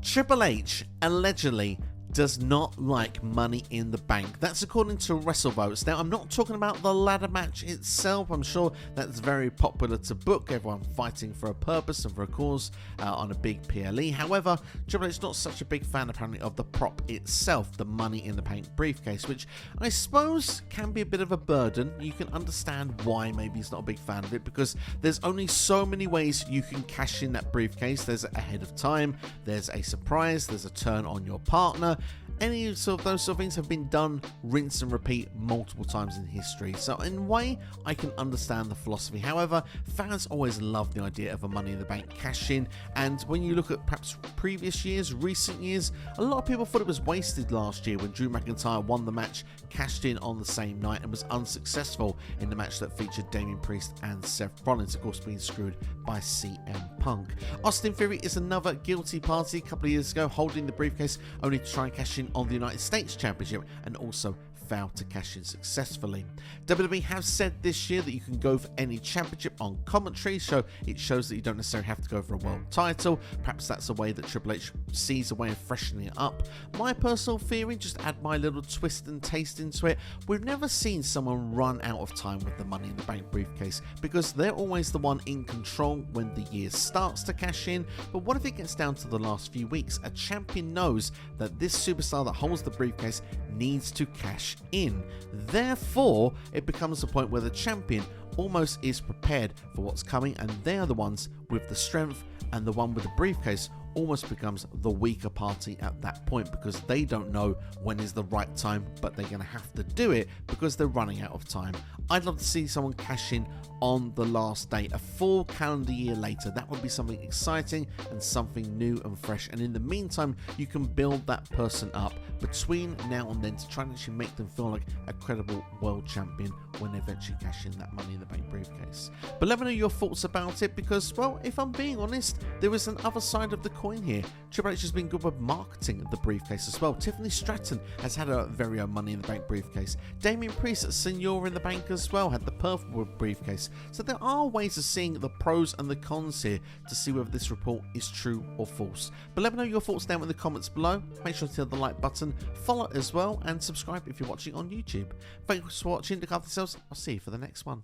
Triple H allegedly does not like Money in the Bank. That's according to WrestleVotes. Now, I'm not talking about the ladder match itself. I'm sure that's very popular to book, everyone fighting for a purpose and for a cause on a big PLE. However, Triple H is not such a big fan, apparently, of the prop itself, the Money in the Bank briefcase, which I suppose can be a bit of a burden. You can understand why maybe he's not a big fan of it, because there's only so many ways you can cash in that briefcase. There's ahead of time, there's a surprise, there's a turn on your partner. Any sort of those sort of things have been done, rinse and repeat multiple times in history. So in a way, I can understand the philosophy. However, fans always love the idea of a Money in the Bank cash in. And when you look at perhaps previous years, recent years, a lot of people thought it was wasted last year when Drew McIntyre won the match, cashed in on the same night, and was unsuccessful in the match that featured Damian Priest and Seth Rollins, of course being screwed by CM Punk. Austin Theory is another guilty party a couple of years ago, holding the briefcase only to try and cash in on the United States Championship, and also failed to cash in successfully. WWE have said this year that you can go for any championship on commentary, so it shows that you don't necessarily have to go for a world title. Perhaps that's a way that Triple H sees a way of freshening it up. My personal theory, just add my little twist and taste into it, we've never seen someone run out of time with the Money in the Bank briefcase, because they're always the one in control when the year starts to cash in. But what if it gets down to the last few weeks? A champion knows that this superstar that holds the briefcase needs to cash in. Therefore, it becomes the point where the champion almost is prepared for what's coming, and they are the ones with the strength, and the one with the briefcase almost becomes the weaker party at that point, because they don't know when is the right time, but they're going to have to do it because they're running out of time. I'd love to see someone cash in on the last day, a full calendar year later. That would be something exciting and something new and fresh. And in the meantime, you can build that person up between now and then to try and actually make them feel like a credible world champion when they eventually cash in that Money in the Bank briefcase. But let me know your thoughts about it, because, well, if I'm being honest, there is an other side of the coin here. Triple H has been good with marketing the briefcase as well. Tiffany Stratton has had a very own Money in the Bank briefcase. Damian Priest at Senior in the Bank as well had the Perfect briefcase. So there are ways of seeing the pros and the cons here to see whether this report is true or false. But let me know your thoughts down in the comments below. Make sure to hit the like button, follow as well, and subscribe if you're watching on YouTube. Thanks for watching. Look after yourselves. I'll see you for the next one.